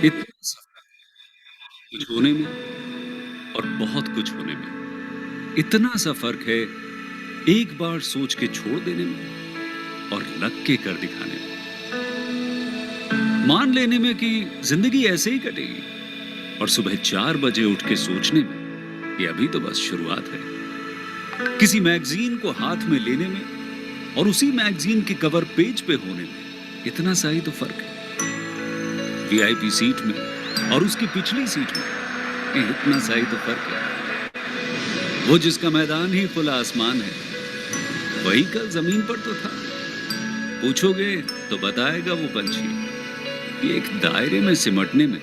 इतना सफर कुछ होने में और बहुत कुछ होने में इतना सा फर्क है, एक बार सोच के छोड़ देने में और लग के कर दिखाने में। मान लेने में कि जिंदगी ऐसे ही कटेगी और सुबह 4 बजे उठ के सोचने में कि अभी तो बस शुरुआत है। किसी मैगजीन को हाथ में लेने में और उसी मैगजीन के कवर पेज पे होने में इतना सा ही तो फर्क है। वीआईपी सीट में और उसकी पिछली सीट में इतना सा ही तो फर्क है। वो जिसका मैदान ही खुला आसमान है, वही कल जमीन पर तो था। पूछोगे तो बताएगा वो पंछी कि एक दायरे में सिमटने में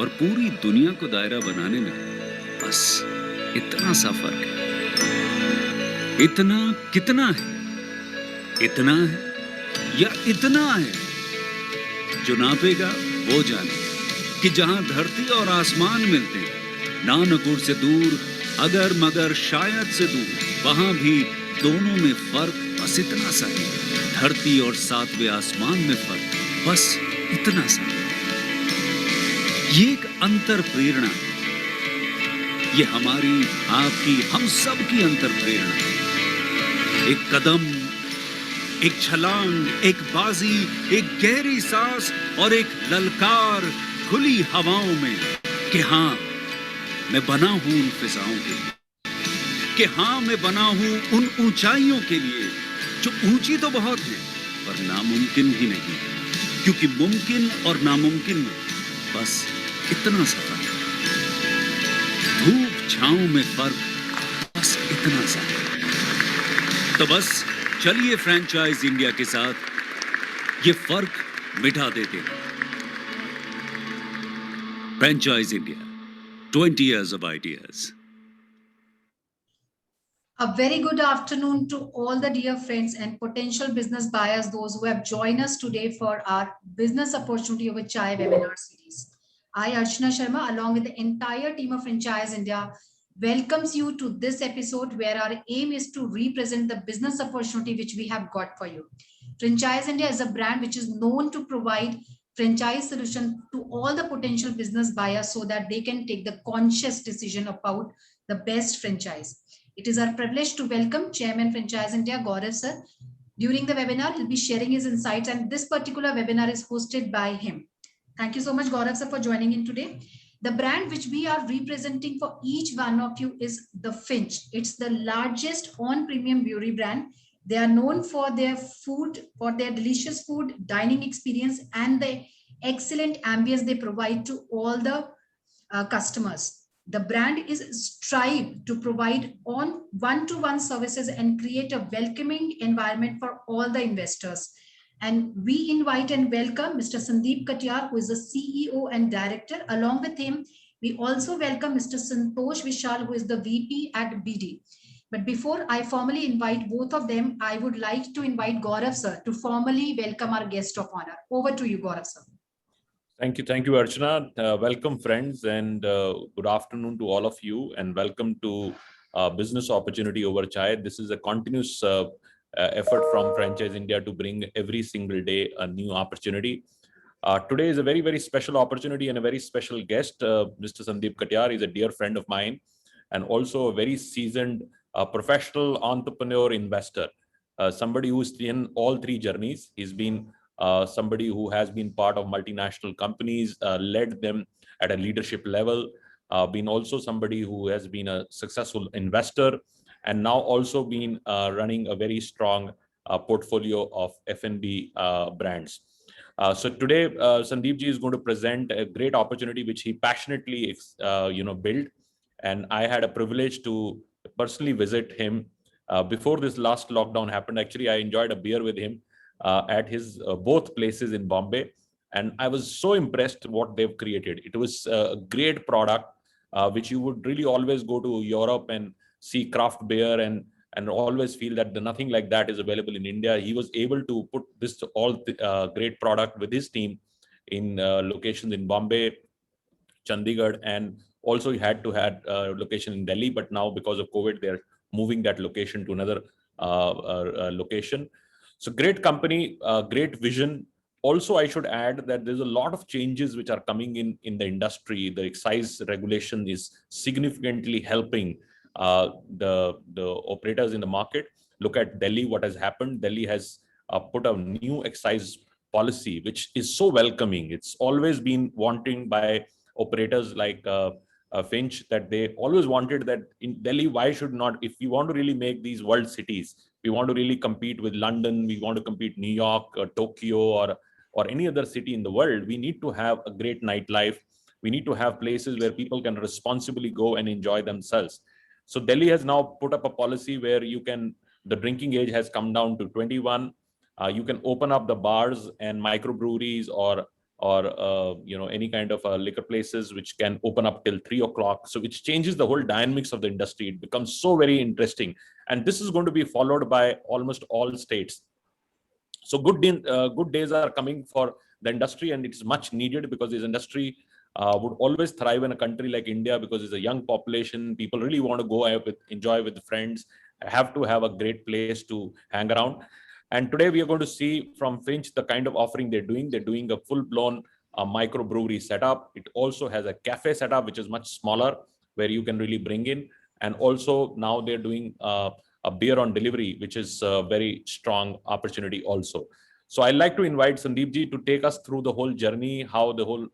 और पूरी दुनिया को दायरा बनाने में बस इतना सा फर्क है। इतना कितना है? इतना है या इतना है? जो नापेगा वो जाने कि जहां धरती और आसमान मिलते हैं, नानकुर से दूर, अगर मगर शायद से दूर, वहां भी दोनों में फर्क बस इतना सा है। धरती और सातवें आसमान में फर्क बस इतना सा है। ये एक अंतर प्रेरणा है। ये हमारी, आपकी, हम सब की अंतर प्रेरणा है। एक कदम, एक छलांग, एक बाजी, एक गहरी सांस और एक ललकार खुली हवाओं में कि हाँ, मैं बना हूं उन फिजाओं के लिए, कि हाँ, मैं बना हूं उन ऊंचाइयों के लिए जो ऊंची तो बहुत है पर नामुमकिन भी नहीं, क्योंकि मुमकिन और नामुमकिन में बस इतना सा फर्क है। धूप छांव में फर्क बस इतना सा है। तो बस चलिए फ्रेंचाइज इंडिया के साथ ये फर्क मिटा देते हैं। Franchise India, 20 years of ideas. A very good afternoon to all the dear friends and potential business buyers, those who have joined us today for our Business Opportunity Over Chai webinar series. I, Archana Sharma, along with the entire team of Franchise India, welcomes you to this episode where our aim is to represent the business opportunity which we have got for you. Franchise India is a brand which is known to provide franchise solution to all the potential business buyers so that they can take the conscious decision about the best franchise. It is our privilege to welcome Chairman Franchise India, Gaurav sir. During the webinar, he'll be sharing his insights, and this particular webinar is hosted by him. Thank you so much, Gaurav sir, for joining in today. The brand which we are representing for each one of you is the Finch. It's the largest on-premium brewery brand. They are known for their food, for their delicious food, dining experience, and the excellent ambience they provide to all the customers. The brand is strived to provide on one-to-one services and create a welcoming environment for all the investors. And we invite and welcome Mr. Sandeep Katyar, who is the CEO and Director. Along with him, we also welcome Mr. Santosh Vishal, who is the VP at BD. But before I formally invite both of them, I would like to invite Gaurav sir to formally welcome our guest of honor. Over to you, Gaurav sir. Thank you, Archana. Welcome, friends, and good afternoon to all of you, and welcome to Business Opportunity Over Chai. This is a continuous effort from Franchise India to bring every single day a new opportunity. Today is a very, very special opportunity and a very special guest. Mr. Sandeep Katyar is a dear friend of mine and also a very seasoned professional entrepreneur investor, somebody who's in all three journeys. He's been somebody who has been part of multinational companies, led them at a leadership level, been also somebody who has been a successful investor, and now also been running a very strong portfolio of F&B brands. So today, Sandeep ji is going to present a great opportunity which he passionately, built, and I had a privilege to personally visit him before this last lockdown happened. Actually, I enjoyed a beer with him at his both places in Bombay, and I was so impressed what they've created. It was a great product, which you would really always go to Europe and see craft beer and always feel that nothing like that is available in India. He was able to put this great product with his team in locations in Bombay, Chandigarh, and also he had to have a location in Delhi, but now because of COVID, they're moving that location to another location. So great company, great vision, Also, I should add that there's a lot of changes which are coming in the industry. The excise regulation is significantly helping the operators in the market. Look at Delhi, what has happened. Delhi has put a new excise policy, which is so welcoming. It's always been wanting by operators like Finch, that they always wanted that in Delhi, why should not, if we want to really make these world cities, we want to really compete with London, we want to compete New York or Tokyo or any other city in the world, we need to have a great nightlife. We need to have places where people can responsibly go and enjoy themselves. So Delhi has now put up a policy where the drinking age has come down to 21. You can open up the bars and microbreweries or any kind of liquor places which can open up till 3 o'clock. So which changes the whole dynamics of the industry. It becomes so very interesting, and this is going to be followed by almost all states. So good days are coming for the industry, and it's much needed, because this industry would always thrive in a country like India, because it's a young population. People really want to go out enjoy with friends, have to have a great place to hang around. And today we are going to see from Finch the kind of offering they're doing. They're doing a full-blown microbrewery setup. It also has a cafe setup, which is much smaller, where you can really bring in. And also now they're doing a beer on delivery, which is a very strong opportunity also. So I'd like to invite Sandeep ji to take us through the whole journey, how the whole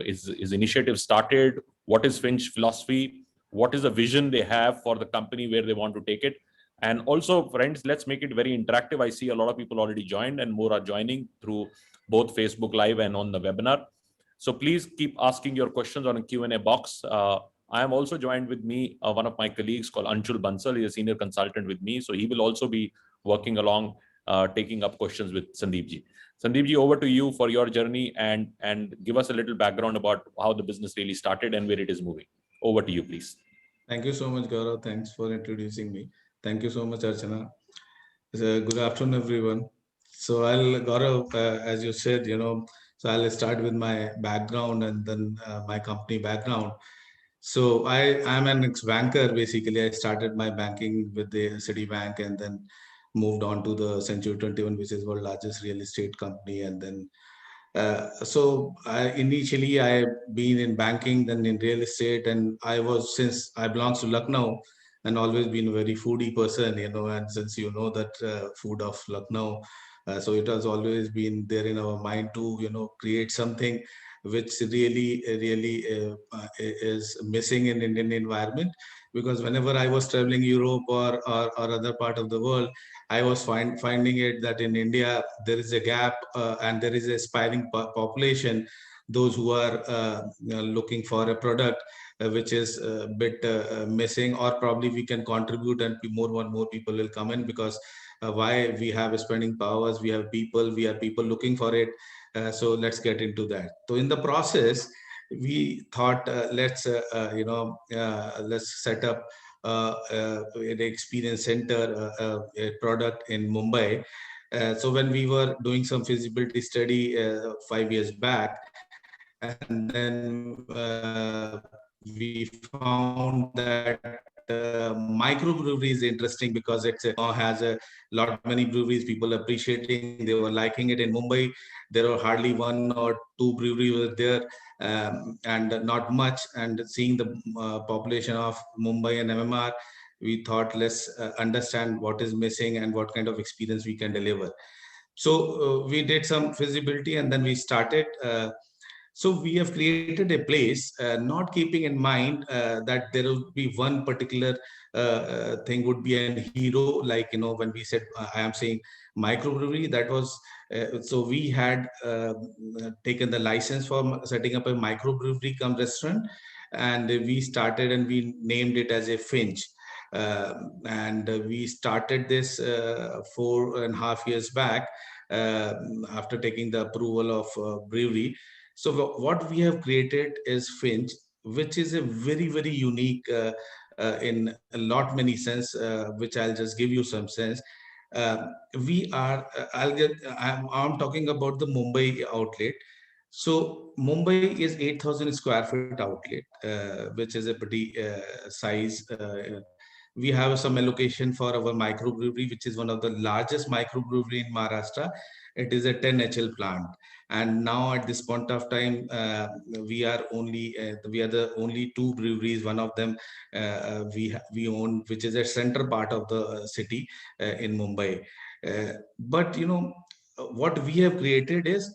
is initiative started, what is Finch philosophy, what is the vision they have for the company, where they want to take it. And also, friends, let's make it very interactive. I see a lot of people already joined, and more are joining through both Facebook Live and on the webinar. So please keep asking your questions on a Q&A box. I am also joined with me, one of my colleagues called Anshul Bansal. He is a senior consultant with me. So he will also be working along, taking up questions with Sandeep ji. Sandeep ji, over to you for your journey, and give us a little background about how the business really started and where it is moving. Over to you, please. Thank you so much, Gaurav. Thanks for introducing me. Thank you so much, Archana. Good afternoon, everyone. So Gaurav, as you said, so I'll start with my background and then my company background. So I am an ex-banker. Basically, I started my banking with the Citibank and then moved on to the Century 21, which is world largest real estate company. And then initially I been in banking, then in real estate, and since I belongs to Lucknow and always been a very foodie person, and since that food of Lucknow, so it has always been there in our mind to, create something which really is missing in Indian environment. Because whenever I was traveling Europe or other part of the world, I was finding it that in India there is a gap and there is a aspiring population, those who are looking for a product which is a bit missing, or probably we can contribute and more people will come in, because why we have spending powers, we have people looking for it. So let's get into that. So in the process, we thought let's set up an experience center, a product in Mumbai. So when we were doing some feasibility study 5 years back, and then we found that microbrewery is interesting, because it has a lot many breweries, people appreciating, they were liking it. In Mumbai, there are hardly one or two breweries there, and not much. And seeing the population of Mumbai and MMR, we thought let's understand what is missing and what kind of experience we can deliver. So we did some feasibility and then we started. So we have created a place, not keeping in mind that there will be one particular thing would be an hero. Like, when we said, I am saying microbrewery, that was, so we had taken the license for setting up a microbrewery come restaurant. And we started and we named it as a Finch. And we started this 4.5 years back after taking the approval of brewery. So what we have created is Finch, which is a very unique in a lot many sense, which I'll just give you some sense. We are, I'm talking about the Mumbai outlet. So Mumbai is 8,000 square feet outlet, which is a pretty size. We have some allocation for our microbrewery, which is one of the largest microbrewery in Maharashtra. It is a 10 HL plant. And now at this point of time, we are the only two breweries. One of them we own, which is a center part of the city in Mumbai. But what we have created is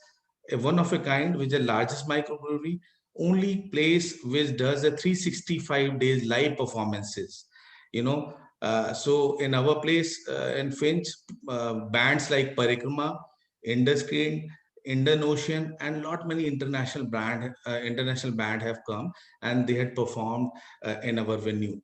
a one of a kind, which is the largest microbrewery, only place which does a 365 days live performances. So in our place in Finch, bands like Parikrama, Induscreen, Indian Ocean, and lot many international band have come, and they had performed in our venue.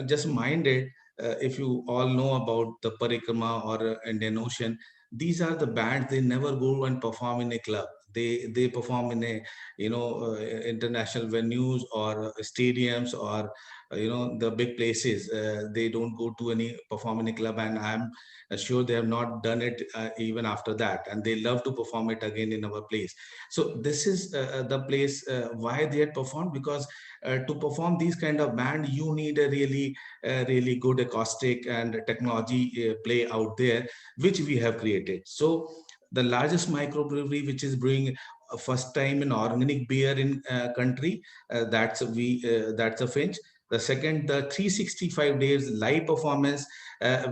Just mind it, if you all know about the Parikrama or Indian Ocean, these are the bands. They never go and perform in a club. They perform in a international venues or stadiums or the big places. They don't go to any perform in a club, and I'm sure they have not done it even after that, and they love to perform it again in our place. So this is the place why they had performed, because to perform these kind of band, you need a really good acoustic and technology play out there, which we have created. So the largest microbrewery which is brewing first time in organic beer in country, that's a Finch. The second, the 365 days live performance,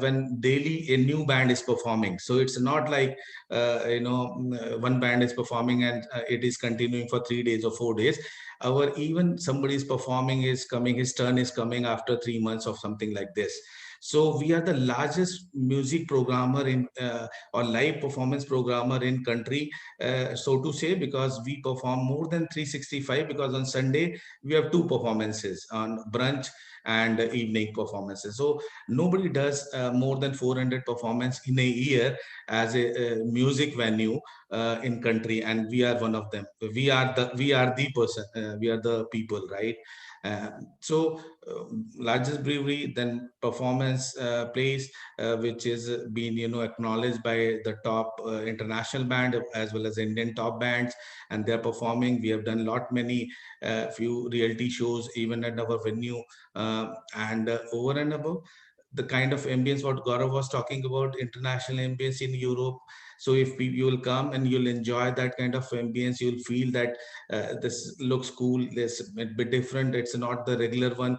when daily a new band is performing. So it's not like one band is performing and it is continuing for 3 days or 4 days. Our even somebody is performing is coming, his turn is coming after 3 months of something like this. So we are the largest music programmer in or live performance programmer in country, so to say, because we perform more than 365. Because on Sunday we have two performances, on brunch and evening performances. So nobody does more than 400 performance in a year as a music venue in country, and we are one of them. We are the person, we are the people, right? uh, so largest brewery, then performance place which is being acknowledged by the top international band as well as Indian top bands, and they're performing. We have done lot many few reality shows even at our venue, and over and above the kind of ambience what Gaurav was talking about, international ambience in Europe. So if you will come and you'll enjoy that kind of ambience, you'll feel that this looks cool, this a bit different. It's not the regular one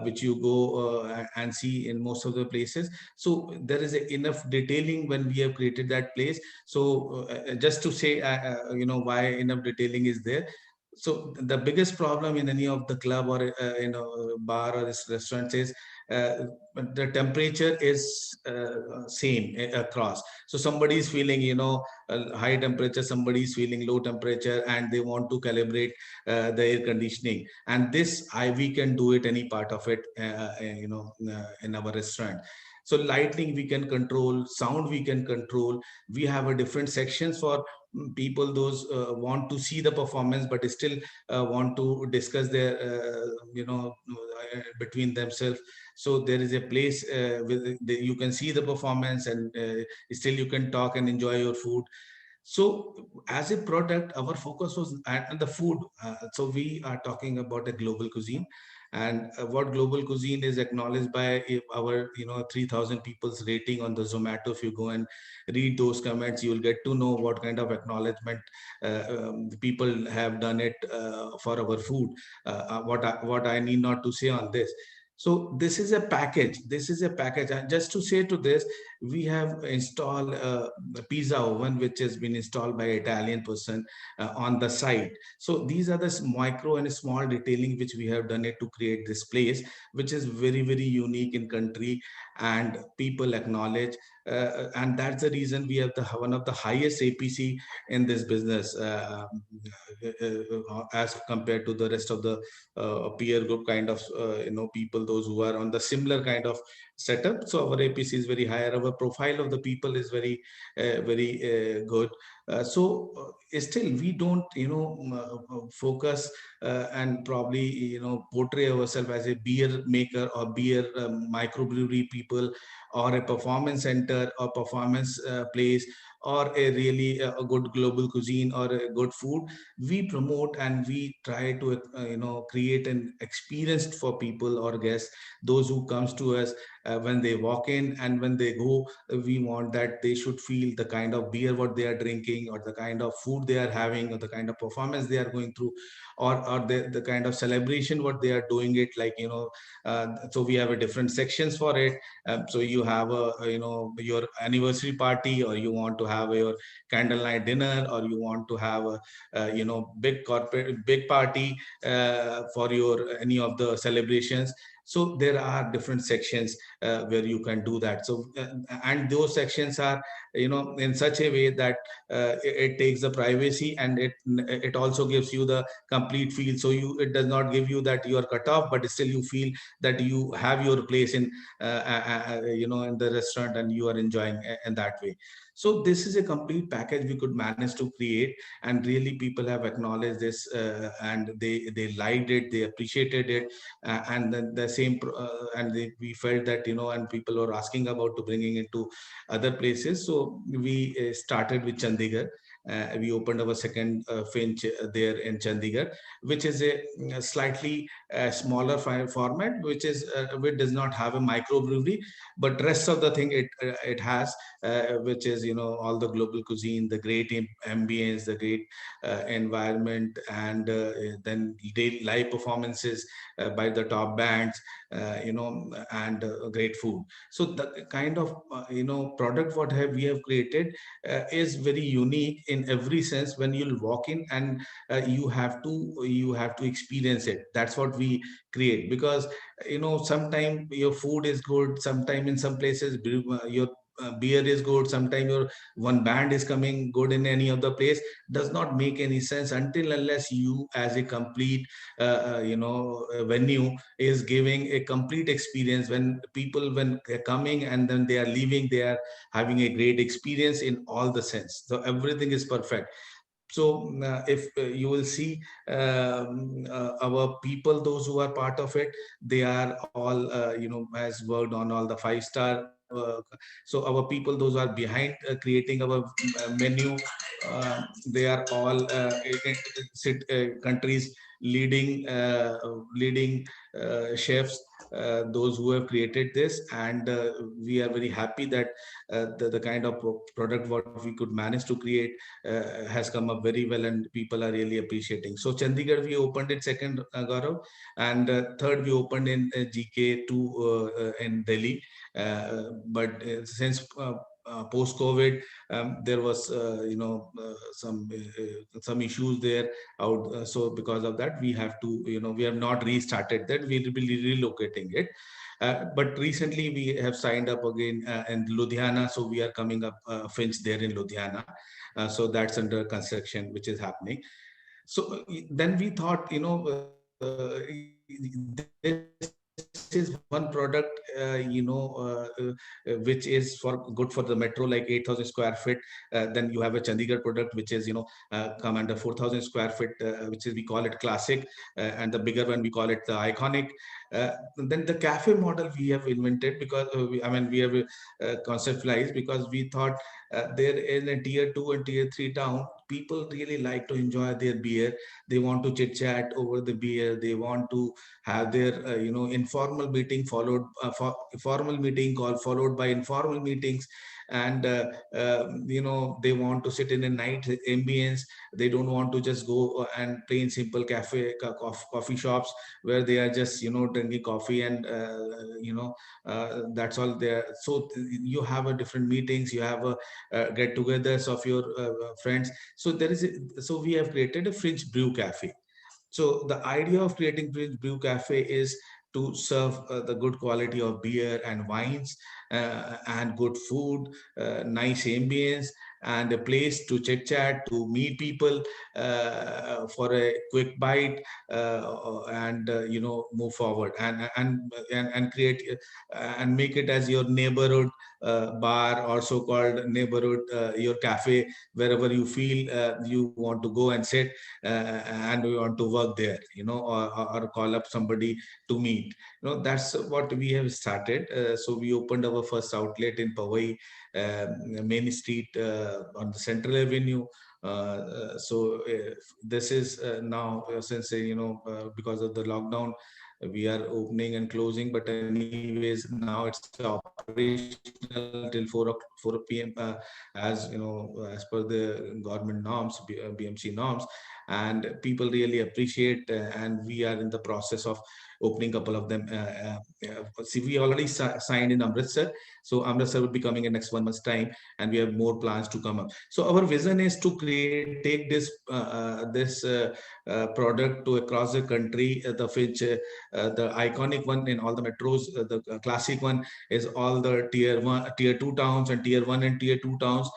which you go and see in most of the places. So there is enough detailing when we have created that place. So just to say, why enough detailing is there. So the biggest problem in any of the club or bar or restaurant is the temperature is same across. So somebody is feeling high temperature, somebody is feeling low temperature, and they want to calibrate the air conditioning. And this we can do it any part of it in our restaurant. So lighting we can control, sound we can control. We have a different sections for people those want to see the performance but still want to discuss their between themselves. So there is a place you can see the performance, and still you can talk and enjoy your food. So as a product, our focus was on the food. So we are talking about a global cuisine, and what global cuisine is acknowledged by our 3,000 people's rating on the Zomato. If you go and read those comments, you will get to know what kind of acknowledgement people have done it for our food. What I need not to say on this. So this is a package. This is a package. And just to say to this, we have installed the pizza oven, which has been installed by an Italian person on the site. So these are the micro and small detailing which we have done it to create this place, which is very, very unique in country, and people acknowledge. And that's the reason we have the one of the highest APC in this business as compared to the rest of the peer group kind of people, those who are on the similar kind of setup. So our APC is very higher. Our profile of the people is very good. Still we don't focus and probably portray ourselves as a beer maker or beer microbrewery people, or a performance center or performance place, or a really a good global cuisine or a good food. We promote and we try to create an experience for people or guests, those who comes to us. when they walk in and when they go. We want that they should feel the kind of beer what they are drinking, or the kind of food they are having, or the kind of performance they are going through, or the kind of celebration what they are doing it, like, so we have a different sections for it. So you have your anniversary party, or you want to have your candlelight dinner, or you want to have a big corporate big party for your any of the celebrations. So there are different sections where you can do that. So and those sections are in such a way that it takes the privacy, and it also gives you the complete feel. So it does not give you that you are cut off, but still you feel that you have your place in in the restaurant, and you are enjoying in that way. So this is a complete package we could manage to create, and really people have acknowledged this, and they liked it, they appreciated it, and then the same we felt that and people were asking about to bringing it to other places. So we started with Chandigarh. We opened our second Finch there in Chandigarh, which is a slightly smaller format, which does not have a microbrewery, but rest of the thing it has, which is all the global cuisine, the great ambience, the great environment, and then daily live performances by the top bands, and great food. So the kind of product what we have created is very unique in every sense. When you'll walk in, and you have to experience it. That's what we create, because sometimes your food is good, sometimes in some places your beer is good, sometimes your one band is coming good in any other place. Does not make any sense until unless you as a complete venue is giving a complete experience. When people, when they're coming and then they are leaving, they are having a great experience in all the sense. So everything is perfect. So if you will see our people, those who are part of it, they are all has worked on all the 5-star. So our people, those who are behind creating our menu, they are all countries leading chefs, those who have created this. And we are very happy that the kind of product what we could manage to create has come up very well, and people are really appreciating. So Chandigarh we opened it second, Gaurav, and third we opened in GK2 in Delhi. But since post COVID, there was some issues there out. So because of that, we have to we have not restarted that. We will be relocating it. But recently we have signed up again in Ludhiana, so we are coming up Finch there in Ludhiana. So that's under construction, which is happening. So then we thought, this is one product, which is good for the metro, like 8,000 square feet. Then you have a Chandigarh product, which is, come under 4,000 square feet, which is, we call it classic. And the bigger one, we call it the iconic. Then the cafe model we have invented, because we have conceptualized, because we thought there in a tier 2 and tier 3 town, people really like to enjoy their beer. They want to chit chat over the beer. They want to have their informal meeting followed formal meeting call followed by informal meetings. And they want to sit in a night ambience. They don't want to just go and plain simple coffee shops where they are just drinking coffee, and that's all there. So you have a different meetings, you have a get-togethers of your friends. So so we have created a French brew cafe. So the idea of creating Brew Cafe is to serve the good quality of beer and wines, and good food, nice ambience, and a place to chit chat, to meet people for a quick bite, and move forward, and create and make it as your neighborhood bar, or so-called neighborhood your cafe, wherever you feel you want to go and sit, and we want to work there, or call up somebody to meet. That's what we have started. So we opened our first outlet in Powai, Main Street, on the Central Avenue. So this is now, since because of the lockdown, We are opening and closing, but anyways, now it's operational till 4 p.m. As you know, as per the government norms, BMC norms, and people really appreciate. And we are in the process of opening couple of them. See, we already signed in Amritsar, so Amritsar will be coming in next 1 month's time, and we have more plans to come up. So our vision is to take this product to across the country. The Finch, the iconic one in all the metros, the classic one is all the tier two towns, and tier one and tier two towns,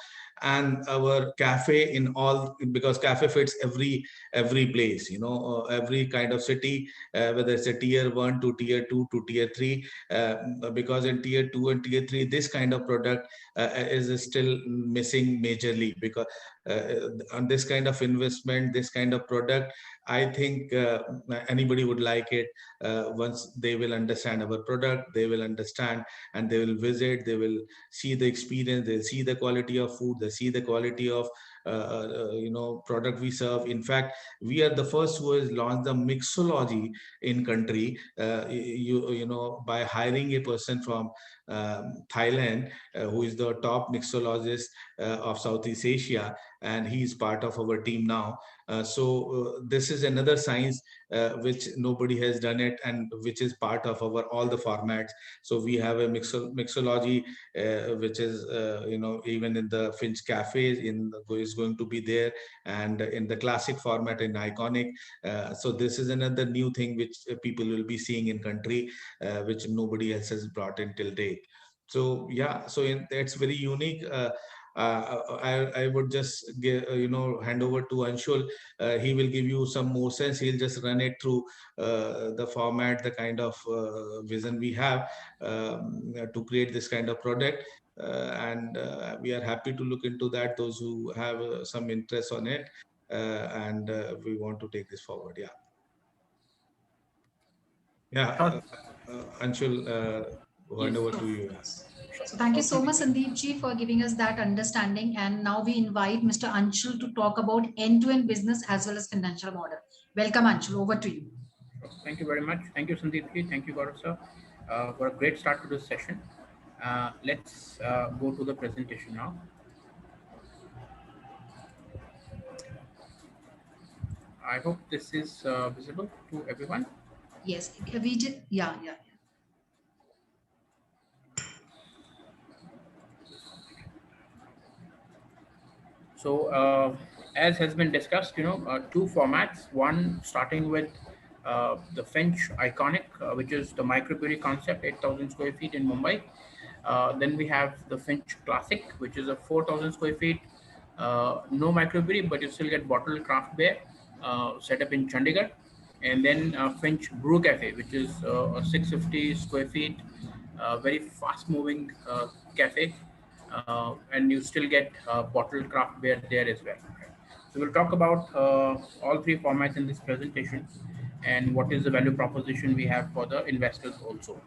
and our cafe in all, because cafe fits every place, every kind of city, whether it's a tier one to tier two to tier three, because in tier two and tier three, this kind of product is still missing majorly, because on this kind of investment, this kind of product, I think anybody would like it. Once they will understand our product, they will understand, and they will visit, they will see the experience, they'll see the quality of food, they see the quality of product we serve. In fact, we are the first who has launched the mixology in country, by hiring a person from Thailand, who is the top mixologist of Southeast Asia, and he is part of our team now. So this is another science which nobody has done it, and which is part of our all the formats. So we have a mixology, which is even in the Finch cafes, is going to be there, and in the classic format in iconic. So this is another new thing which people will be seeing in country, which nobody else has brought in till date. So yeah, so it's very unique. I would just hand over to Anshul. He will give you some more sense. He'll just run it through the format, the kind of vision we have to create this kind of product. And we are happy to look into that, those who have some interest on it. And we want to take this forward. Yeah. Yeah. Anshul, hand over to you. So thank you so much, Sandeep ji, for giving us that understanding. And now we invite Mr. Anshul to talk about end-to-end business as well as financial model. Welcome, Anshul. Over to you. Thank you very much. Thank you, Sandeep ji. Thank you, Gaurav sir, for a great start to this session. Let's go to the presentation now. I hope this is visible to everyone. Yes, we did. Yeah. So, as has been discussed, two formats. One starting with the Finch Iconic, which is the microbrewery concept, 8,000 square feet in Mumbai. Then we have the Finch Classic, which is a 4,000 square feet, no microbrewery, but you still get bottled craft beer, set up in Chandigarh. And then Finch Brew Cafe, which is a 650 square feet, very fast moving cafe, and you still get bottled craft beer there as well. So we'll talk about all three formats in this presentation, and what is the value proposition we have for the investors also.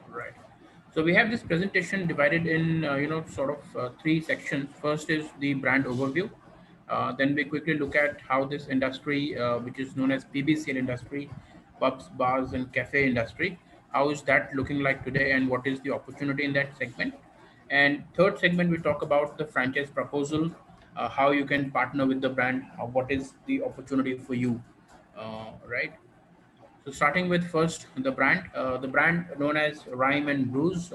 Right. So we have this presentation divided in three sections. First is the brand overview. Then we quickly look at how this industry, which is known as PBCL industry, pubs, bars, and cafe industry, how is that looking like today, and what is the opportunity in that segment. And third segment, we talk about the franchise proposal, how you can partner with the brand, what is the opportunity for you, right? So starting with first the brand known as Rhyme and Brews,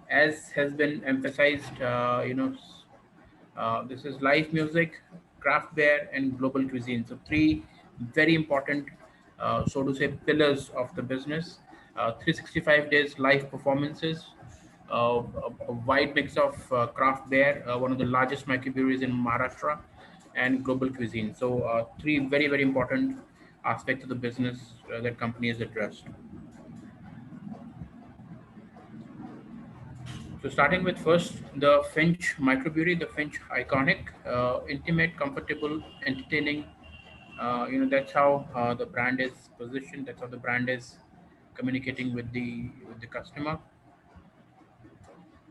as has been emphasized, this is live music, craft beer, and global cuisine. So three very important, so to say, pillars of the business. 365 days live performances, a wide mix of craft beer, one of the largest microbreweries in Maharashtra, and global cuisine. So three very, very important aspects of the business that company has addressed. So starting with first the Finch Microbrewery, the Finch Iconic, intimate, comfortable, entertaining. That's how the brand is positioned. That's how the brand is communicating with the customer.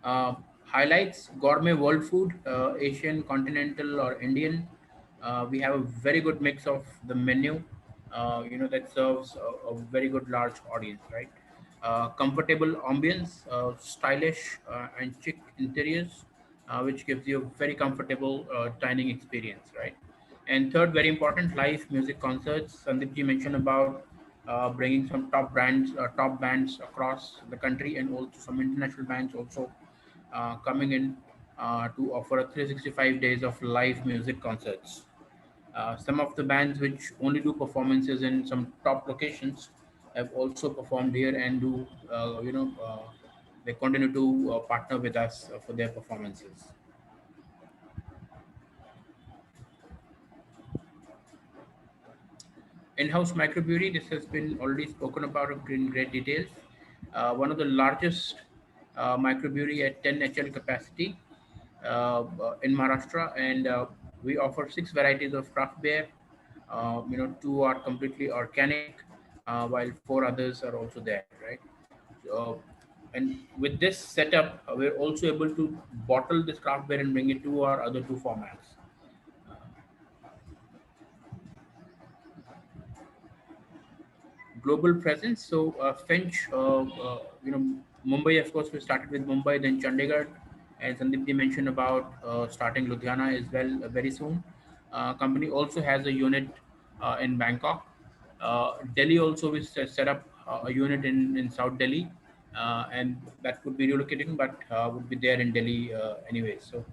Highlights: gourmet world food, Asian, continental, or Indian. We have a very good mix of the menu, that serves a very good large audience, right? Comfortable ambience, stylish and chic interiors, which gives you a very comfortable dining experience, right? And third, very important, live music concerts. Sandeep ji mentioned about bringing some top bands across the country, and also some international bands also coming in to offer a 365 days of live music concerts. Some of the bands which only do performances in some top locations have also performed here and they continue to partner with us for their performances. In-house microbrewery, this has been already spoken about in great details. One of the largest microbrewery at 10 HL capacity in Maharashtra, and we offer six varieties of craft beer. Two are completely organic, while four others are also there, right? So, and with this setup, we're also able to bottle this craft beer and bring it to our other two formats. Global presence. So Finch, Mumbai, of course, we started with Mumbai, then Chandigarh, and Sandeep ji mentioned about starting Ludhiana as well very soon. Company also has a unit in Bangkok. Delhi also is set up a unit in South Delhi, and that would be relocating, but would be there in Delhi anyway. So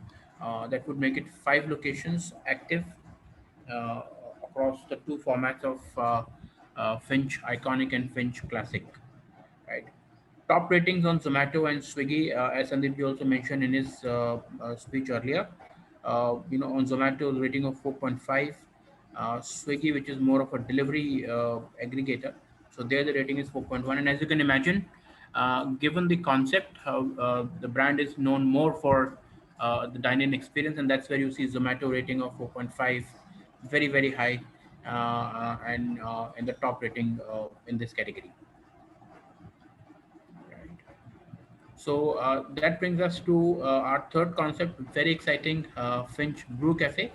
that would make it five locations active uh, across the two formats of Finch Iconic and Finch Classic, right? Top ratings on Zomato and Swiggy, as Sandeep ji also mentioned in his speech earlier. On Zomato, the rating of 4.5. Swiggy, which is more of a delivery aggregator, so there the rating is 4.1. And as you can imagine, given the concept, how the brand is known more for the dine-in experience, and that's where you see Zomato rating of 4.5, very very high, and in the top rating in this category. Right. So that brings us to our third concept, very exciting, Finch Brew Cafe.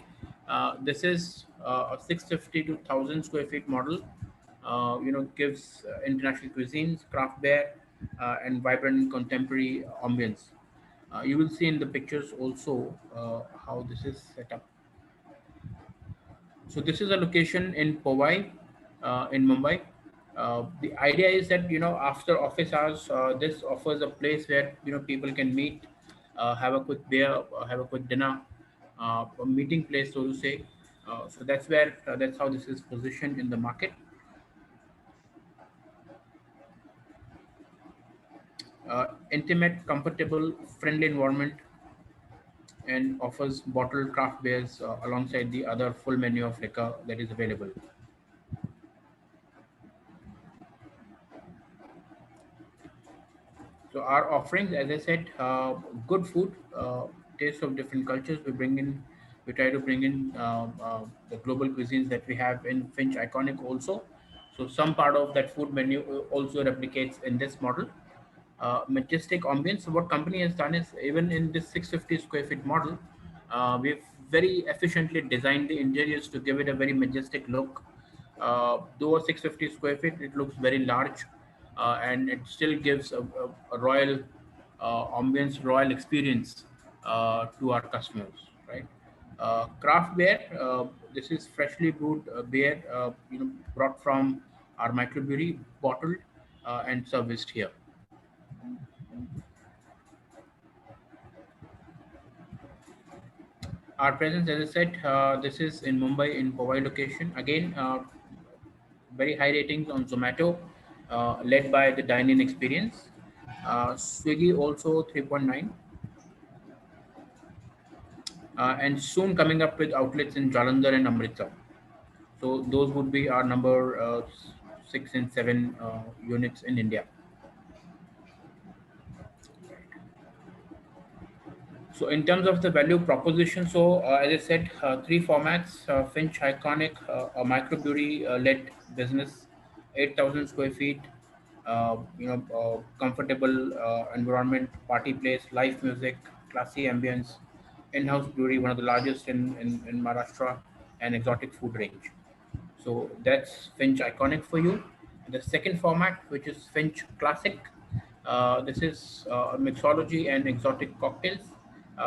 This is a 650 to 1000 square feet model. Gives international cuisines, craft beer, and vibrant contemporary ambience. You will see in the pictures also how this is set up. So this is a location in Powai, in Mumbai. The idea is that after office hours, this offers a place where people can meet, have a quick beer, have a quick dinner, a meeting place, so to say. So that's how this is positioned in the market. Intimate, comfortable, friendly environment, and offers bottled craft beers alongside the other full menu of liquor that is available. So our offerings, as I said, good food, taste of different cultures. We try to bring in the global cuisines that we have in Finch Iconic also. So some part of that food menu also replicates in this model. Majestic ambience. So what company has done is, even in this 650 square feet model, we've very efficiently designed the interiors to give it a very majestic look. Though 650 square feet, it looks very large, and it still gives a royal ambience, royal experience to our customers, right? Craft beer. This is freshly brewed beer, brought from our microbrewery, bottled and serviced here. Our presence, as I said, this is in Mumbai in Powai location. Again, very high ratings on Zomato, led by the dine-in experience. Swiggy also 3.9, and soon coming up with outlets in Jalandhar and Amritsar. So those would be our number six and seven units in India. So in terms of the value proposition, so as I said, three formats: Finch Iconic, a microbrewery led business, 8,000 square feet, comfortable environment, party place, live music, classy ambience, in-house brewery, one of the largest in Maharashtra, and exotic food range. So that's Finch Iconic for you. The second format, which is Finch Classic, this is a mixology and exotic cocktails.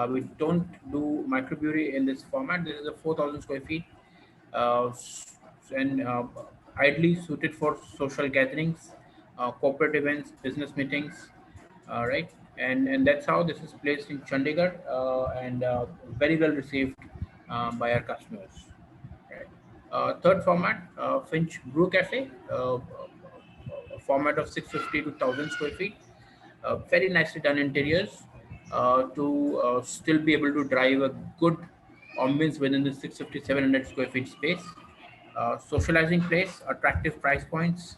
We don't do microbrewery in this format. This is a 4,000 square feet uh, and ideally suited for social gatherings, corporate events, business meetings, right? And that's how this is placed in Chandigarh and very well received by our customers. Right. Third format, Finch Brew Cafe, a format of 650 to 1,000 square feet. Very nicely done interiors to still be able to drive a good ambience within the 650, 700 square feet space. Socializing place, attractive price points,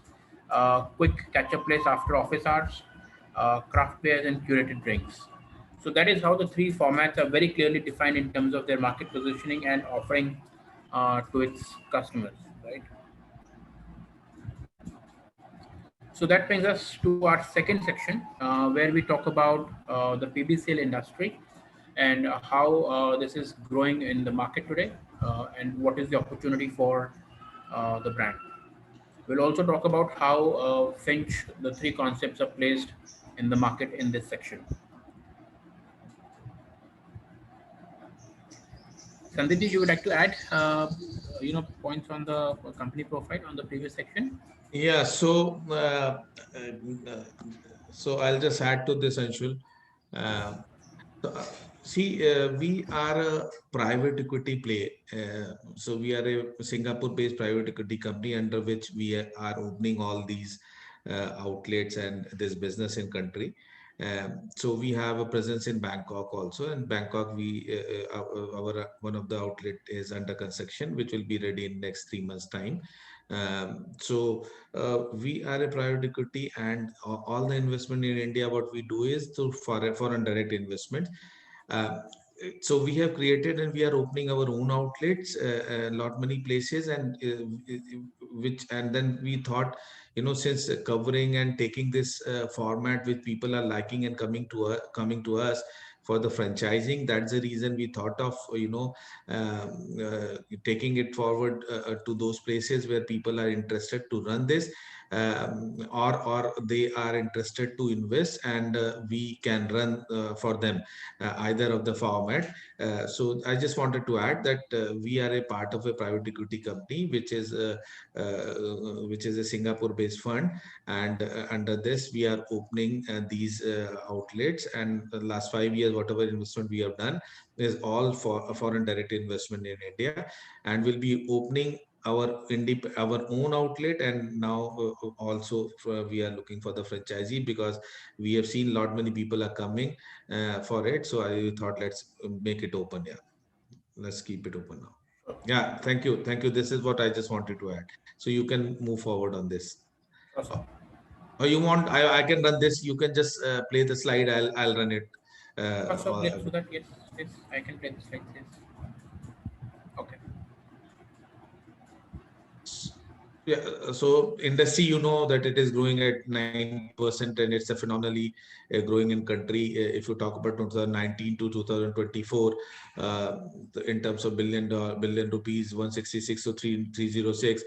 quick catch-up place after office hours, craft beers and curated drinks. So that is how the three formats are very clearly defined in terms of their market positioning and offering to its customers, right? So that brings us to our second section, where we talk about the PBCL industry and how this is growing in the market today, and what is the opportunity for the brand. We'll also talk about how Finch, the three concepts are placed in the market in this section. Sandhiti, you would like to add, points on the company profile on the previous section? Yeah, uh, so I'll just add to this, Anshul. Uh, so, See, we are a private equity play. So we are a Singapore-based private equity company under which we are opening all these outlets and this business in country. So we have a presence in Bangkok also. In Bangkok, our one of the outlet is under construction, which will be ready in next 3 months' time. We are a private equity, and all the investment in India, what we do is through foreign direct investment. Uh, so we have created and we are opening our own outlets, a lot many places, and then we thought, since covering and taking this format which people are liking and coming to us for the franchising, that's the reason we thought of taking it forward to those places where people are interested to run this, or they are interested to invest, and we can run for them either of the format. So I just wanted to add that we are a part of a private equity company, which is a Singapore-based fund, and under this we are opening these outlets. And the last 5 years, whatever investment we have done is all for a foreign direct investment in India, and we'll be opening our own outlet. And now also we are looking for the franchisee, because we have seen lot many people are coming for it. So I thought, let's make it open. Yeah, let's keep it open now. Yeah, thank you. This is what I just wanted to add. So you can move forward on this. Awesome. Or you want, I can run this. You can just play the slide. I'll run it. So let's do that. Yes, yes, I can play this like this. Okay. Yeah, so industry, that it is growing at 90%, and it's a phenomenally growing in country. If you talk about 2019 to 2024, in terms of billion rupees, 166 to 306.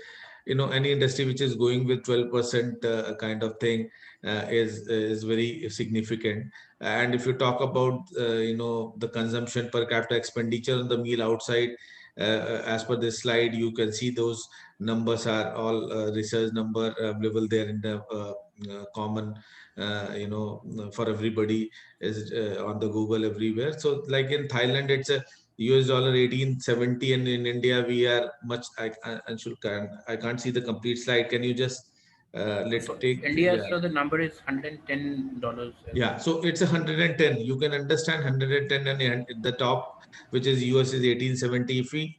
Any industry which is going with 12% kind of thing is very significant. And if you talk about the consumption per capita expenditure on the meal outside, as per this slide, you can see those numbers are all research number available there in the common, for everybody, is on the Google everywhere. So like in Thailand, it's a US dollar 1870, and in India we are much. I can't see the complete slide. Can you just So take? India, Yeah. so the number is $110. Yeah, so it's 110. You can understand 110, and the top, which is US, is 1870. If we,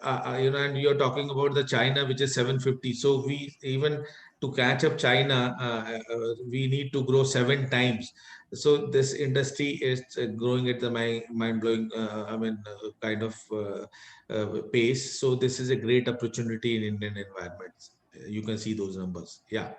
and you're talking about the China, which is 750. So we, even to catch up China, we need to grow 7 times. So this industry is growing at the mind blowing, kind of pace. So this is a great opportunity in Indian environments. You can see those numbers. Yeah.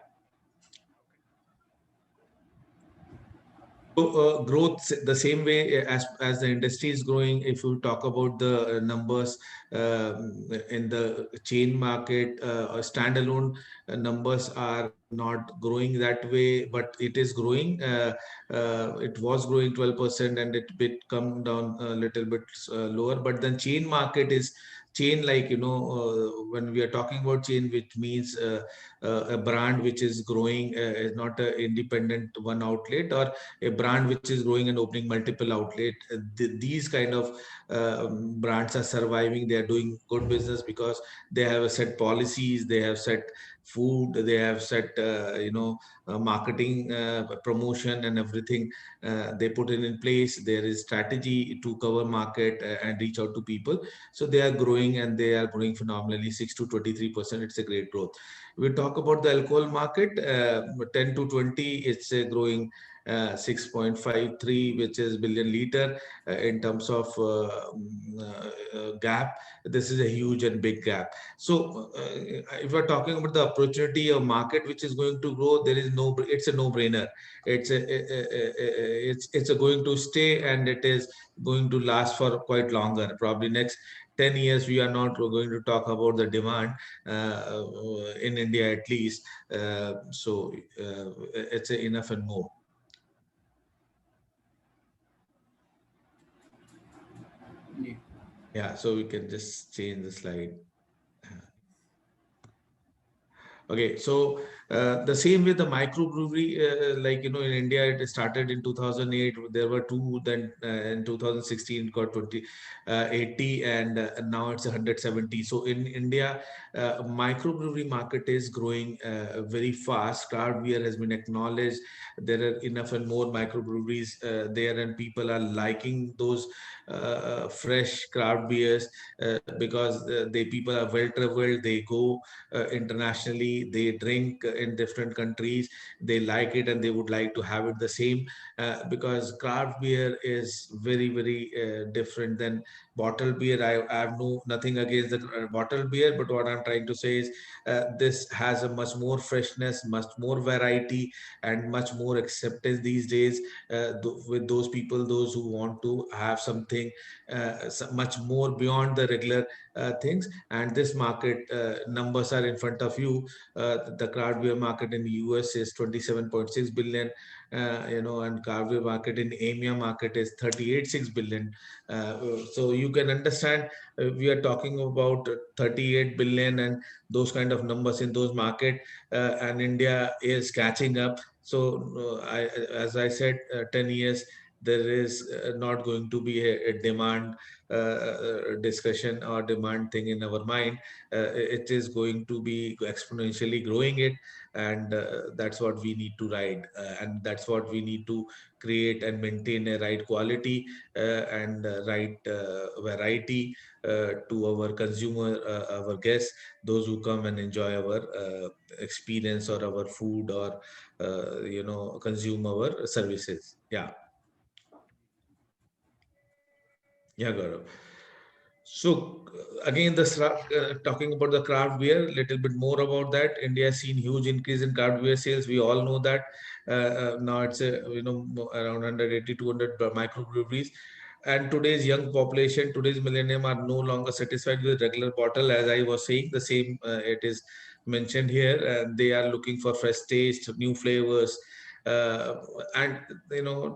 So growth the same way as the industry is growing. If you talk about the numbers in the chain market, standalone numbers are not growing that way, but it is growing. It was growing 12% and it bit come down a little bit lower. But then chain market is chain, like when we are talking about chain, which means a brand which is growing, is not an independent one outlet, or a brand which is growing and opening multiple outlet. These kind of brands are surviving. They are doing good business because they have a set policies, they have set food, they have set marketing, promotion, and everything. They put it in place. There is strategy to cover market and reach out to people. So they are growing, and they are growing phenomenally, 6 to 23%. It's a great growth. We talk about the alcohol market, 10 to 20, it's growing 6.53, which is billion liter in terms of gap. This is a huge and big gap. So if we're talking about the opportunity of market which is going to grow, there is no, it's a no-brainer. It's going to stay, and it is going to last for quite longer. Probably next 10 years, we are not going to talk about the demand in India at least. So it's enough and more. Yeah, so we can just change the slide. Okay, so the same with the microbrewery, like in India, it started in 2008. There were two. Then in 2016, it got 80, and now it's 170. So in India, microbrewery market is growing very fast. Craft beer has been acknowledged. There are enough and more microbreweries there, and people are liking those fresh craft beers because they people are well traveled. They go internationally, they drink in different countries, they like it, and they would like to have it the same, because craft beer is very different than bottled beer. I have nothing against the bottled beer, but what I'm trying to say is this has a much more freshness, much more variety, and much more acceptance these days with those people, those who want to have something much more beyond the regular things. And this market numbers are in front of you. The craft beer market in the US is 27.6 billion, and craft beer market in EMEA market is 38.6 billion. So you can understand we are talking about 38 billion and those kind of numbers in those market, and India is catching up. So as I said, 10 years, there is not going to be a demand discussion or demand thing in our mind. It is going to be exponentially growing it, and that's what we need to ride, and that's what we need to create and maintain a right quality and right variety to our consumer, our guests, those who come and enjoy our experience or our food, or consume our services. Yeah. Yeah, Gaurav. So again, talking about the craft beer, little bit more about that. India has seen huge increase in craft beer sales. We all know that now it's around 180, 200 microbreweries. And today's young population, today's millennium, are no longer satisfied with regular bottle. As I was saying, the same it is mentioned here. They are looking for fresh taste, new flavors, uh, and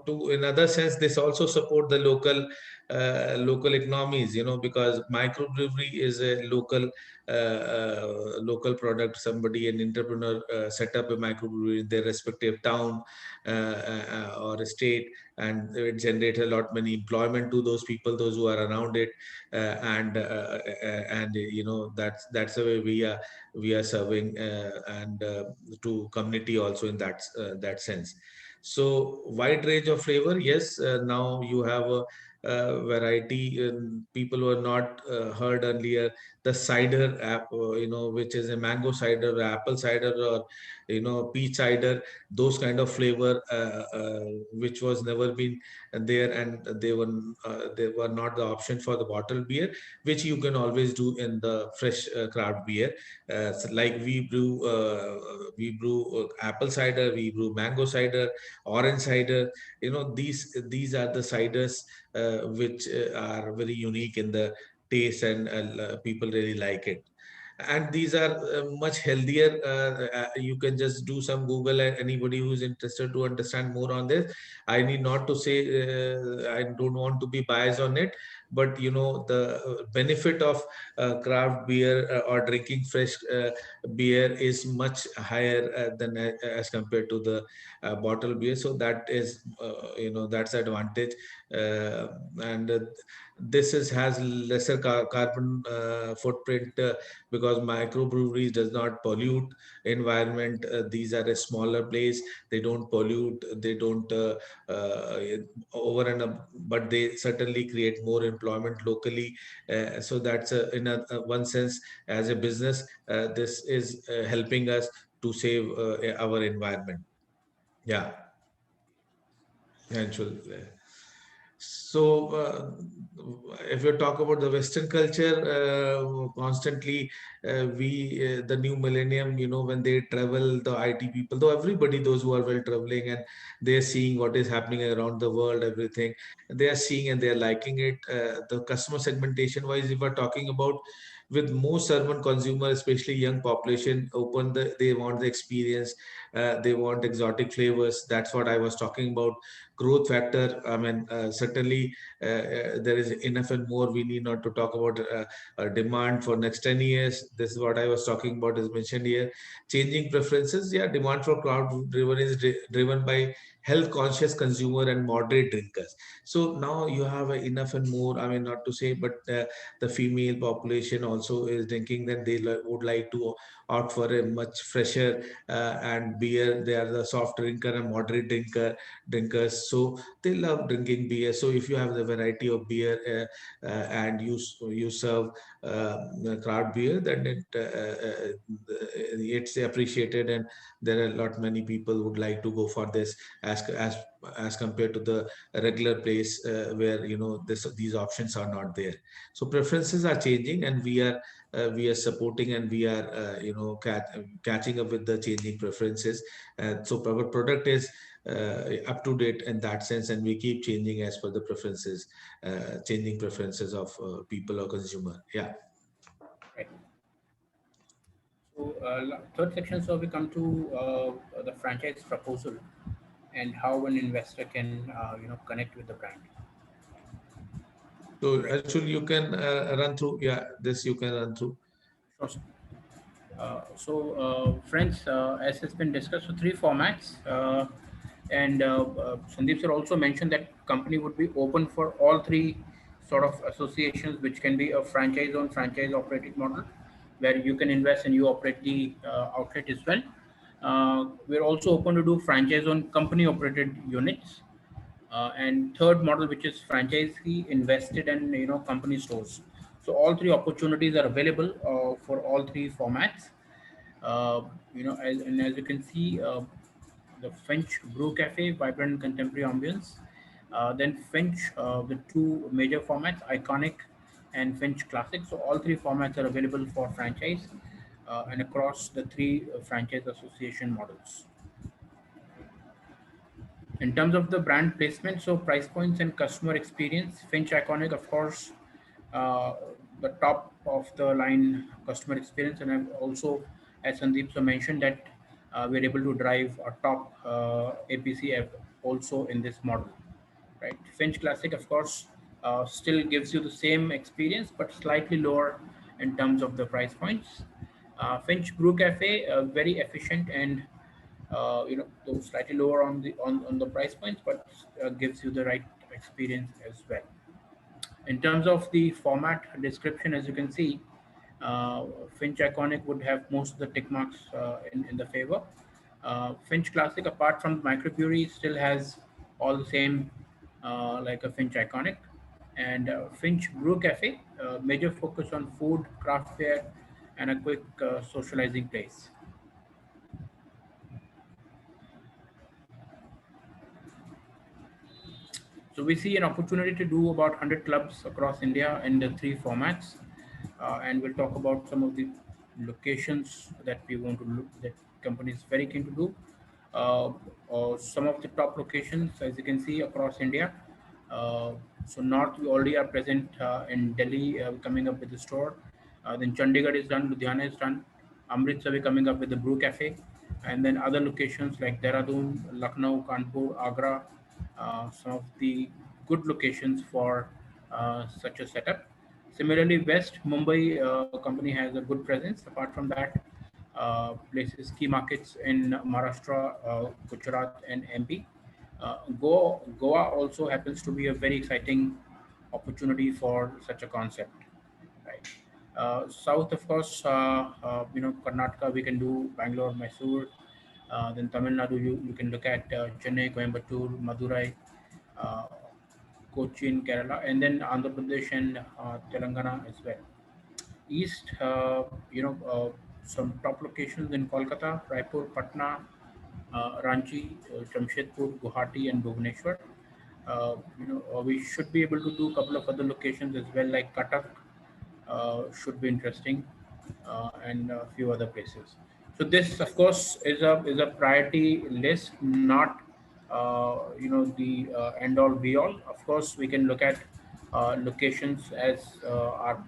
to in other sense, this also support the local economies, because microbrewery is a local product. Somebody, an entrepreneur, set up a microbrewery in their respective town or state, and it generates a lot many employment to those people, those who are around it, and that's the way we are serving, and to community also in that sense. So wide range of flavor. Yes, now you have variety. People were not heard earlier. The cider app, which is a mango cider, apple cider, or peach cider, those kind of flavor, which was never been there, and they were not the option for the bottled beer, which you can always do in the fresh craft beer. So like we brew apple cider, we brew mango cider, orange cider. These are the ciders which are very unique in the taste, and people really like it. And these are much healthier. You can just do some Google, and anybody who's interested to understand more on this, I need not to say, I don't want to be biased on it, but the benefit of craft beer or drinking fresh beer is much higher than as compared to the bottle beer. So that is that's the advantage. And this has lesser carbon footprint, because microbreweries does not pollute environment. These are a smaller place, they don't pollute, they don't uh, over and but they certainly create more employment locally. So that's in one sense, as a business, this is helping us to save our environment. Yeah, actually. So, if you talk about the Western culture, constantly the new millennium, when they travel, the IT people, though everybody, those who are well traveling, and they're seeing what is happening around the world, everything they are seeing and they are liking it. The customer segmentation wise, if we're talking about, with most urban consumer, especially young population, they want the experience, they want exotic flavors. That's what I was talking about. Growth factor, I mean, certainly there is enough and more. We need not to talk about demand for next 10 years. This is what I was talking about, is mentioned here. Changing preferences. Yeah, demand for crowd driven is driven by health conscious consumer and moderate drinkers. So now you have enough and more, I mean, not to say, but the female population also is drinking, then they would like to opt for a much fresher and beer. They are the soft drinker and moderate drinkers, so they love drinking beer. So if you have the variety of beer, and you serve craft beer, then it's appreciated, and there are a lot many people would like to go for this, as compared to the regular place, where these options are not there. So preferences are changing, and we are supporting, and we are catching up with the changing preferences. So our product is up to date in that sense, and we keep changing as per the preferences, changing preferences of people or consumer. Yeah. Right. So third section, so we come to the franchise proposal and how an investor can connect with the brand. So Right. actually, you can run through. Yeah, this you can run through. Sure, sir. Friends, as has been discussed, so three formats, and Sandeep sir also mentioned that company would be open for all three sort of associations, which can be a franchise-owned, franchise-operated model, where you can invest and you operate the outlet as well. We're also open to do franchise-owned, company-operated units, and third model, which is franchisee invested and company stores. So all three opportunities are available for all three formats. As you can see, the Finch Brew Cafe, vibrant contemporary ambience. Then Finch, the two major formats, Iconic and Finch Classic. So all three formats are available for franchise and across the three franchise association models. In terms of the brand placement, so price points and customer experience, Finch Iconic, of course, uh, the top of the line customer experience, and I've also, as Sandeep so mentioned, that we're able to drive a top APC also in this model, right? Finch Classic, of course, still gives you the same experience, but slightly lower in terms of the price points. Finch Brew Cafe, very efficient and though slightly lower on the price points, but gives you the right experience as well. In terms of the format description, as you can see, Finch Iconic would have most of the tick marks in the favor. Finch Classic, apart from Microbrewery, still has all the same like a Finch Iconic. And Finch Brew Cafe, major focus on food, craft fare, and a quick socializing place. So we see an opportunity to do about 100 clubs across India in the three formats, and we'll talk about some of the locations that we want to look that company is very keen to do. Some of the top locations, as you can see across India. Uh, so North, we already are present in Delhi, coming up with the store. Then Chandigarh is done, Ludhiana is done. Amritsar, we coming up with the Brew Cafe, and then other locations like Dehradun, Lucknow, Kanpur, Agra, some of the good locations for such a setup. Similarly, West Mumbai company has a good presence. Apart from that, places key markets in Maharashtra, Gujarat, and MP. Goa also happens to be a very exciting opportunity for such a concept, right? South, of course, Karnataka, we can do Bangalore, Mysore. Then Tamil Nadu, you can look at Chennai, Coimbatore, Madurai, uh, Cochin, Kerala, and then Andhra Pradesh and Telangana as well. East, some top locations in Kolkata, Raipur, Patna, Ranchi, Jamshedpur, Guwahati, and Bhubaneswar. We should be able to do a couple of other locations as well, like Cuttack, should be interesting, and a few other places. So this, of course, is a priority list, not the end all be all. Of course, we can look at locations as our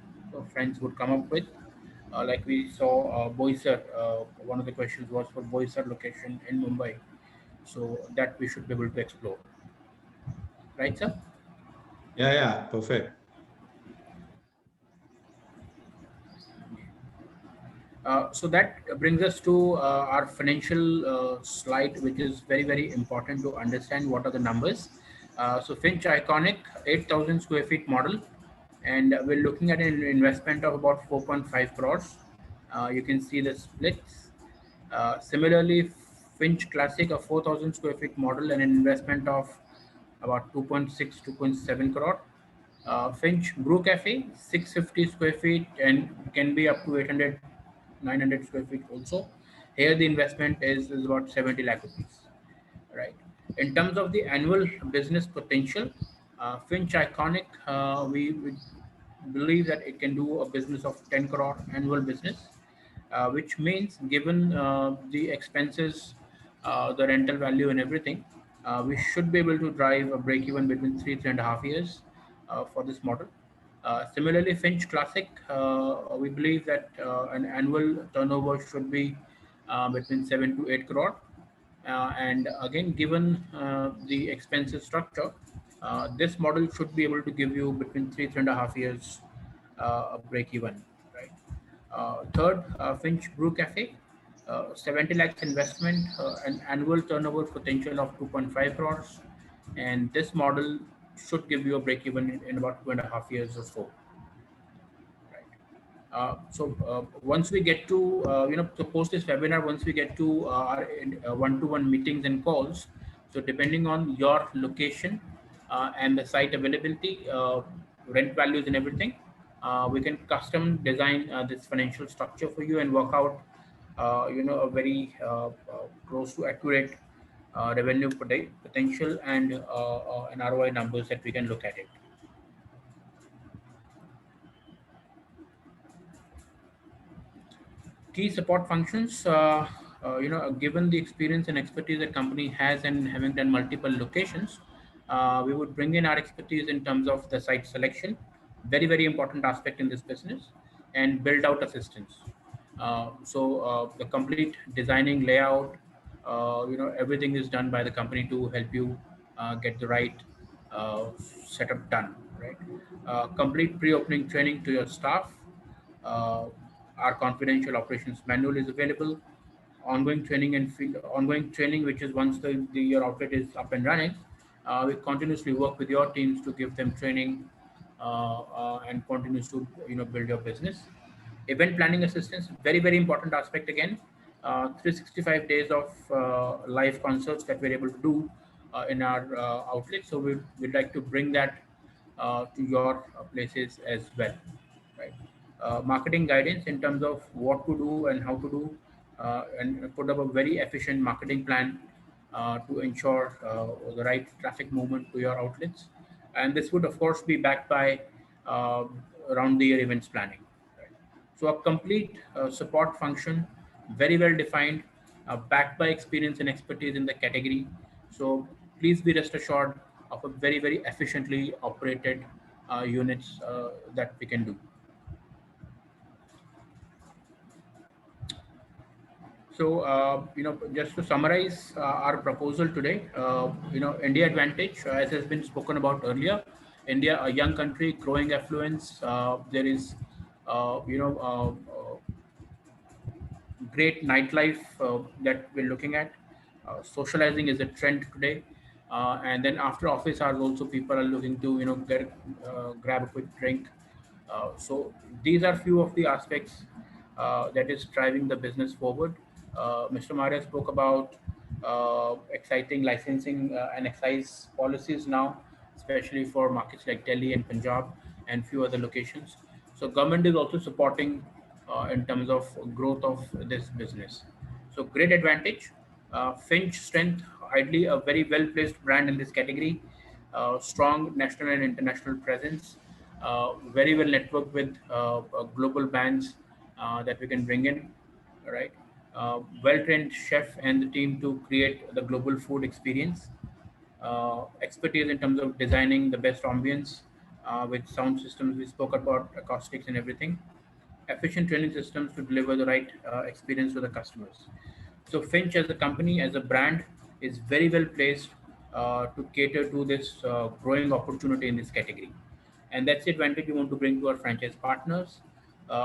friends would come up with. Like we saw Boisar, one of the questions was for Boisar location in Mumbai. So that we should be able to explore. Right, sir? Yeah, yeah, perfect. So that brings us to our financial slide, which is very, very important to understand what are the numbers. So Finch Iconic, 8,000 square feet model, and we're looking at an investment of about 4.5 crores. You can see the splits. Similarly, Finch Classic, a 4,000 square feet model, and an investment of about 2.6, 2.7 crore. Finch Brew Cafe, 650 square feet and can be up to 800, 900 square feet also. Here the investment is about 70 lakh rupees, right? In terms of the annual business potential, Finch Iconic, we believe that it can do a business of 10 crore annual business, which means given the expenses, the rental value and everything, we should be able to drive a break even between 3.5 years for this model. Similarly, Finch Classic, we believe that an annual turnover should be between 7 to 8 crore. And again, given the expensive structure, this model should be able to give you between 3.5 years a break even, right? Third, Finch Brew Cafe, 70 lakhs investment, an annual turnover potential of 2.5 crores, and this model should give you a break even in about 2.5 years or so. Once we get to, to post this webinar, once we get to our one-to-one meetings and calls, so depending on your location and the site availability, rent values and everything, we can custom design this financial structure for you and work out, a very close to accurate revenue potential and an ROI numbers that we can look at it. Key support functions, given the experience and expertise that company has and having done multiple locations, we would bring in our expertise in terms of the site selection, very, very important aspect in this business, and build out assistance. The complete designing layout, everything is done by the company to help you get the right setup done, right? Complete pre-opening training to your staff. uh, our confidential operations manual is available. Ongoing training and ongoing training, which is once your outlet is up and running, we continuously work with your teams to give them training and continues to build your business. Event planning assistance, very, very important aspect again. 365 days of live concerts that we're able to do in our outlet. So we'd like to bring that to your places as well, right? Marketing guidance in terms of what to do and how to do, and put up a very efficient marketing plan to ensure the right traffic movement to your outlets. And this would, of course, be backed by around the year events planning. Right? So, a complete support function, very well defined, backed by experience and expertise in the category. So, please be rest assured of a very, very efficiently operated units that we can do. So, just to summarize our proposal today, India advantage, as has been spoken about earlier, India, a young country, growing affluence. There is, great nightlife that we're looking at. Socializing is a trend today, and then after office hours, also people are looking to get grab a quick drink. So these are few of the aspects that is driving the business forward. Mr. Maria spoke about exciting licensing and excise policies now, especially for markets like Delhi and Punjab and few other locations. So government is also supporting in terms of growth of this business. So great advantage. Finch strength, ideally a very well placed brand in this category, strong national and international presence, very well networked with global brands that we can bring in, right? Well-trained chef and the team to create the global food experience. Expertise in terms of designing the best ambience with sound systems. We spoke about acoustics and everything. Efficient training systems to deliver the right experience to the customers. So Finch as a company, as a brand, is very well placed to cater to this growing opportunity in this category. And that's the advantage we want to bring to our franchise partners.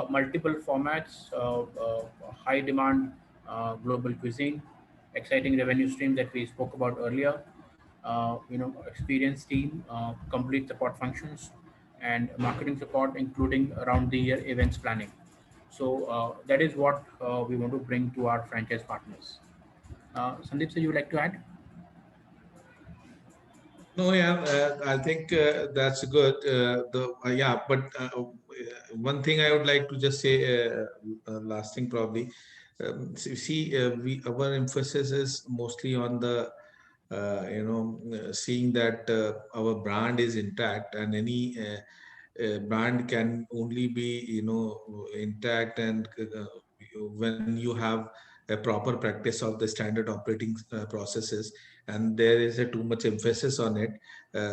Multiple formats, high demand global cuisine, exciting revenue stream that we spoke about earlier, experienced team, complete support functions, and marketing support, including around the year events planning. So that is what we want to bring to our franchise partners. Sandeep, sir, you would like to add? No, yeah, I think that's good. Yeah, but one thing I would like to just say, last thing probably. We our emphasis is mostly on the seeing that our brand is intact, and any brand can only be intact and when you have a proper practice of the standard operating processes, and there is a too much emphasis on it,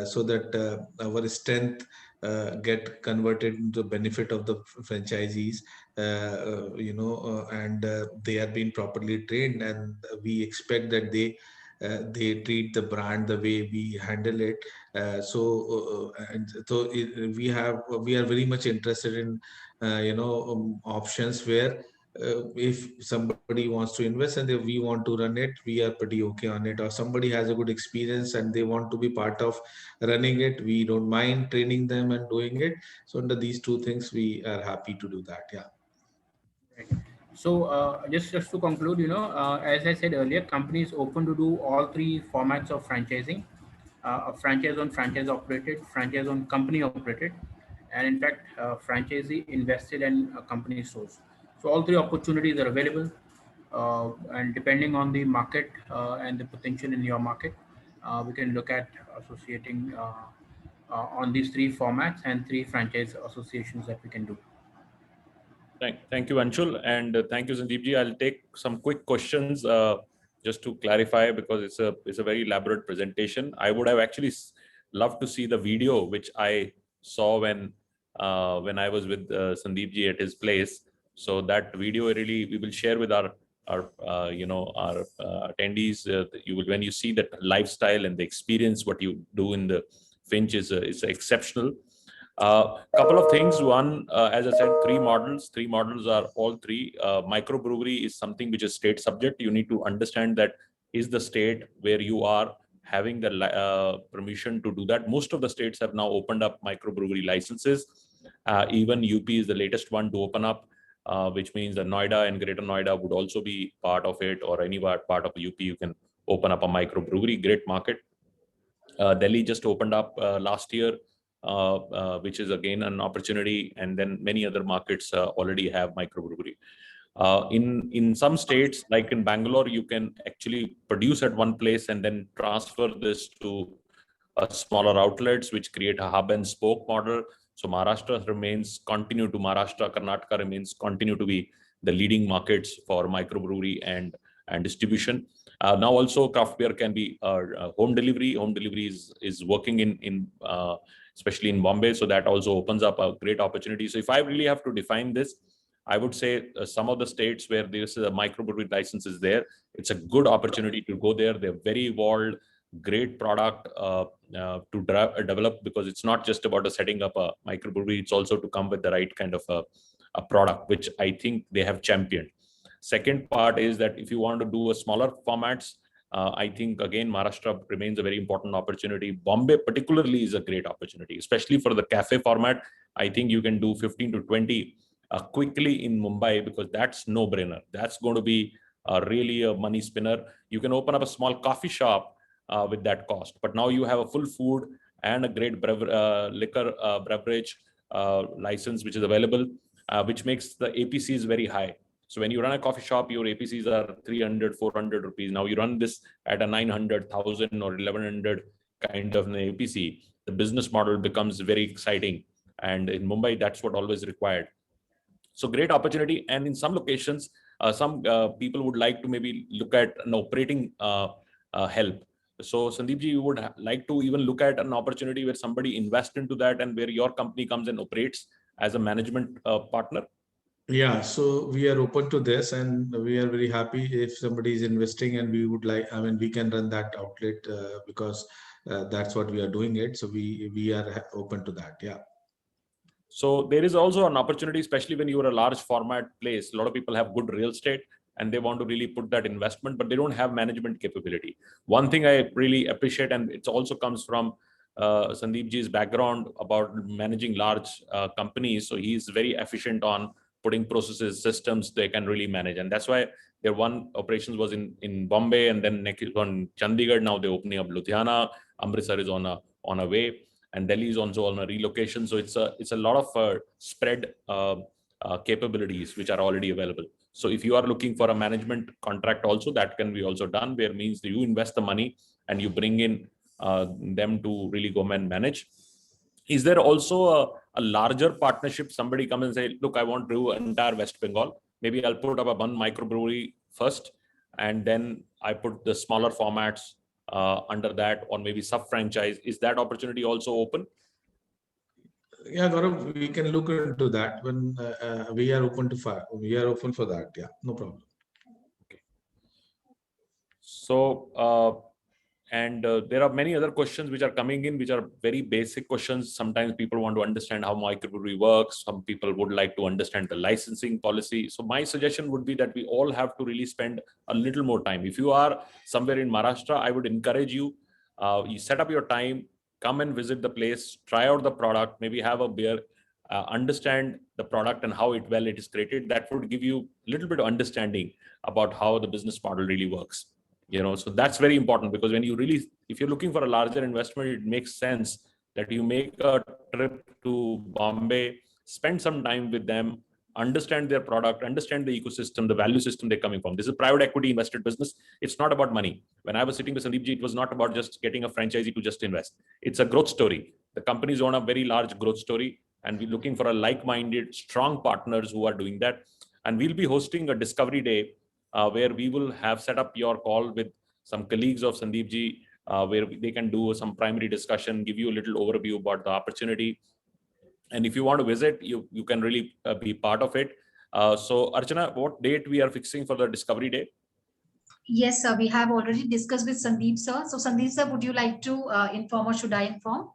so that our strength get converted into the benefit of the franchisees, and they are being properly trained, and we expect that they treat the brand the way we handle it. We are very much interested in options where if somebody wants to invest and if we want to run it, we are pretty okay on it. Or somebody has a good experience and they want to be part of running it, we don't mind training them and doing it. So under these two things, we are happy to do that. Yeah. Right. So just to conclude, as I said earlier, company is open to do all three formats of franchising: a franchise on franchise operated, franchise on company operated, and in fact, franchisee invested in company stores. So all three opportunities are available, and depending on the market and the potential in your market, we can look at associating on these three formats and three franchise associations that we can do. Thank you, Anshul, and thank you, Sandeep ji. I'll take some quick questions just to clarify, because it's a very elaborate presentation. I would have actually loved to see the video which I saw when I was with Sandeep ji at his place. So that video really we will share with our attendees. When you see that lifestyle and the experience, what you do in the Finch is exceptional. Couple of things. One, as I said, three models. Three models are all three. Microbrewery is something which is state subject. You need to understand that is the state where you are having the permission to do that. Most of the states have now opened up microbrewery licenses. Even UP is the latest one to open up, which means that Noida and Greater Noida would also be part of it, or any part of UP you can open up a microbrewery. Great market. Delhi just opened up last year. which is again an opportunity. And then many other markets already have microbrewery. In some states, like in Bangalore, you can actually produce at one place and then transfer this to smaller outlets, which create a hub and spoke model. So Maharashtra Karnataka remains continue to be the leading markets for microbrewery and distribution. Now also craft beer can be home delivery. Home delivery is working in especially in Bombay. So that also opens up a great opportunity. So if I really have to define this, I would say some of the states where this is a microbrewery license is there, it's a good opportunity to go there. They're very evolved, great product to develop, because it's not just about setting up a microbrewery, it's also to come with the right kind of a product, which I think they have championed. Second part is that if you want to do a smaller formats, I think again Maharashtra remains a very important opportunity. Bombay particularly is a great opportunity, especially for the cafe format. I think you can do 15 to 20 quickly in Mumbai, because that's no brainer. That's going to be really a money spinner. You can open up a small coffee shop with that cost, but now you have a full food and a great liquor beverage license which is available, which makes the APCs very high. So when you run a coffee shop, your APCs are 300, 400 rupees. Now you run this at a 900, 1000 or 1100 kind of an APC. The business model becomes very exciting. And in Mumbai, that's what always required. So great opportunity. And in some locations, some people would like to maybe look at an operating help. So Sandeep ji, you would like to even look at an opportunity where somebody invests into that and where your company comes and operates as a management partner? Yeah, so we are open to this, and we are very happy if somebody is investing, and we would like, I mean, we can run that outlet because that's what we are doing it. So we are open to that. Yeah. So there is also an opportunity, especially when you are a large format place. A lot of people have good real estate and they want to really put that investment, but they don't have management capability. One thing I really appreciate, and it also comes from Sandeep ji's background about managing large companies. So he's very efficient on putting processes, systems they can really manage. And that's why their one operations was in Bombay, and then next on Chandigarh. Now they're opening up Ludhiana. Amritsar is on a way, and Delhi is also on a relocation. So it's a lot of spread capabilities which are already available. So if you are looking for a management contract also, that can be also done, where means you invest the money and you bring in them to really go and manage. Is there also a larger partnership? Somebody come and say, look, I want to brew entire West Bengal. Maybe I'll put up a one microbrewery first, and then I put the smaller formats under that, or maybe sub-franchise. Is that opportunity also open? Yeah, Gaurav, we can look into that when we are open for that. Yeah, no problem. Okay. So, there are many other questions which are coming in, which are very basic questions. Sometimes people want to understand how microbrewery works. Some people would like to understand the licensing policy. So my suggestion would be that we all have to really spend a little more time. If you are somewhere in Maharashtra, I would encourage you, you set up your time, come and visit the place, try out the product, maybe have a beer, understand the product and how it is created. That would give you a little bit of understanding about how the business model really works. So that's very important, because when you really, if you're looking for a larger investment, it makes sense that you make a trip to Bombay, spend some time with them, understand their product, understand the ecosystem, the value system they're coming from. This is a private equity invested business. It's not about money. When I was sitting with Sandeep ji, it was not about just getting a franchisee to just invest. It's a growth story. The companies own a very large growth story, and we're looking for a like-minded, strong partners who are doing that. And we'll be hosting a discovery day where we will have set up your call with some colleagues of Sandeep ji, where they can do some primary discussion, give you a little overview about the opportunity. And if you want to visit, you can really be part of it. So Archana, what date we are fixing for the discovery day? Yes, sir. We have already discussed with Sandeep, sir. So Sandeep, sir, would you like to inform, or should I inform?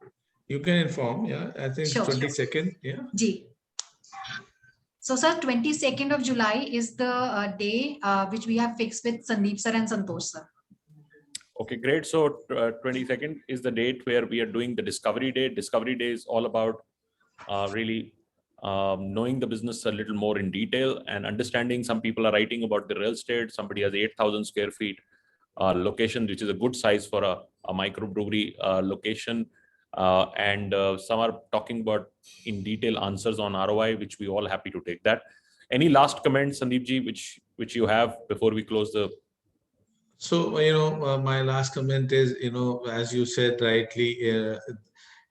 You can inform. Yeah, I think Sure. 22nd. Yeah. Ji. So, sir, 22nd of July is the day which we have fixed with Sandeep sir and Santosh sir. Okay, great. So 22nd is the date where we are doing the discovery day. Discovery day is all about really knowing the business a little more in detail and understanding. Some people are writing about the real estate. Somebody has 8,000 square feet location, which is a good size for a microbrewery location. and some are talking about in detail answers on ROI, which we all happy to take that. Any last comments, Sandeep ji, which you have before we close the? So, my last comment is, as you said rightly,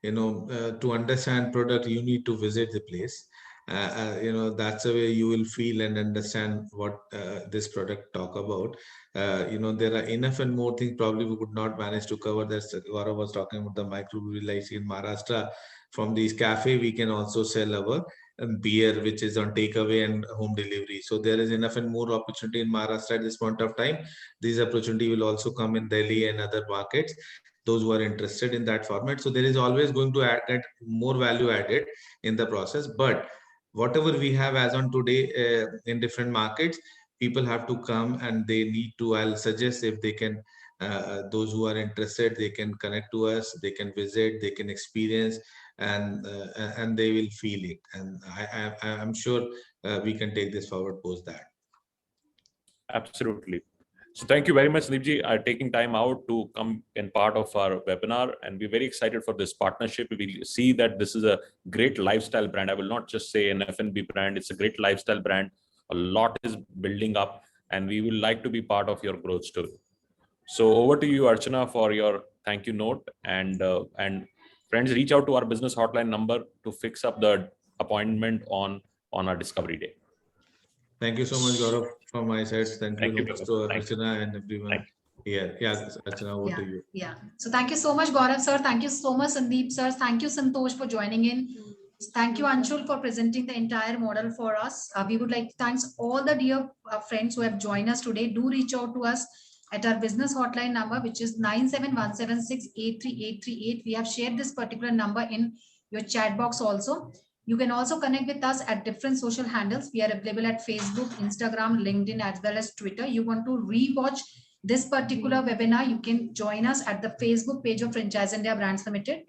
to understand product, you need to visit the place. That's the way you will feel and understand what this product talk about. There are enough and more things probably we could not manage to cover. That's Gaurav was talking about the microbrewery like in Maharashtra. From these cafe, we can also sell our beer, which is on takeaway and home delivery. So there is enough and more opportunity in Maharashtra at this point of time. This opportunity will also come in Delhi and other markets, those who are interested in that format. So there is always going to add more value added in the process. But whatever we have as on today in different markets, people have to come and they need to, I'll suggest if they can, those who are interested, they can connect to us, they can visit, they can experience, and they will feel it. And I'm sure we can take this forward post that. Absolutely. So thank you very much, Sandeep ji, taking time out to come and part of our webinar. And we're very excited for this partnership. We see that this is a great lifestyle brand. I will not just say an F&B brand. It's a great lifestyle brand. A lot is building up, and we will like to be part of your growth story. So over to you, Archana, for your thank you note. And friends, reach out to our business hotline number to fix up the appointment on our discovery day. Thank you so much, Gaurav, from my side. Thank you to Archana and everyone here. Yeah, Archana, over to you. Yeah. So thank you so much, Gaurav sir. Thank you so much, Sandeep sir. Thank you, Santosh, for joining in. Thank you, Anshul, for presenting the entire model for us. We would like to thank all the dear friends who have joined us today. Do reach out to us at our business hotline number, which is 97176-83838. We have shared this particular number in your chat box also. You can also connect with us at different social handles. We are available at Facebook, Instagram, LinkedIn, as well as Twitter. You want to re-watch this particular webinar, you can join us at the Facebook page of Franchiseindia Brands Limited.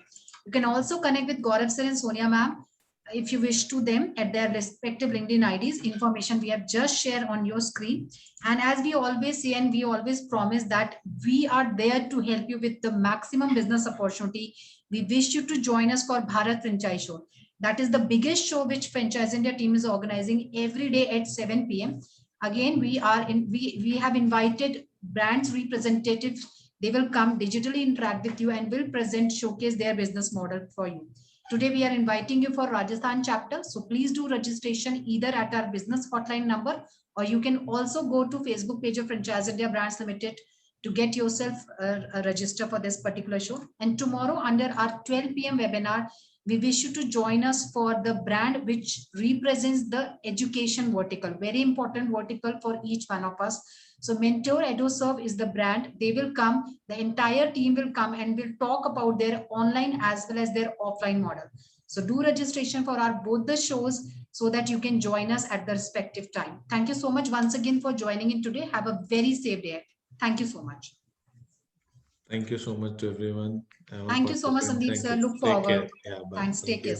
You can also connect with Gaurav sir and Sonia ma'am if you wish to them at their respective LinkedIn IDs. Information we have just shared on your screen. And as we always say, and we always promise that we are there to help you with the maximum business opportunity. We wish you to join us for Bharat Franchise Show. That is the biggest show which Franchiseindia team is organizing every day at 7 p.m. Again, we have invited brands representatives. They will come digitally interact with you and will showcase their business model for you. Today, we are inviting you for Rajasthan chapter. So please do registration either at our business hotline number, or you can also go to Facebook page of Franchiseindia Brands Limited to get yourself register for this particular show. And tomorrow under our 12 p.m. webinar, we wish you to join us for the brand which represents the education vertical, very important vertical for each one of us. So Mentor EduServe is the brand. They will come, the entire team will come and will talk about their online as well as their offline model. So do registration for our both the shows so that you can join us at the respective time. Thank you so much once again for joining in today. Have a very safe day. Thank you so much. Thank you so much to everyone. Thank you so much, Sandeep sir. Look forward. Yeah, bye. Thanks. Take care.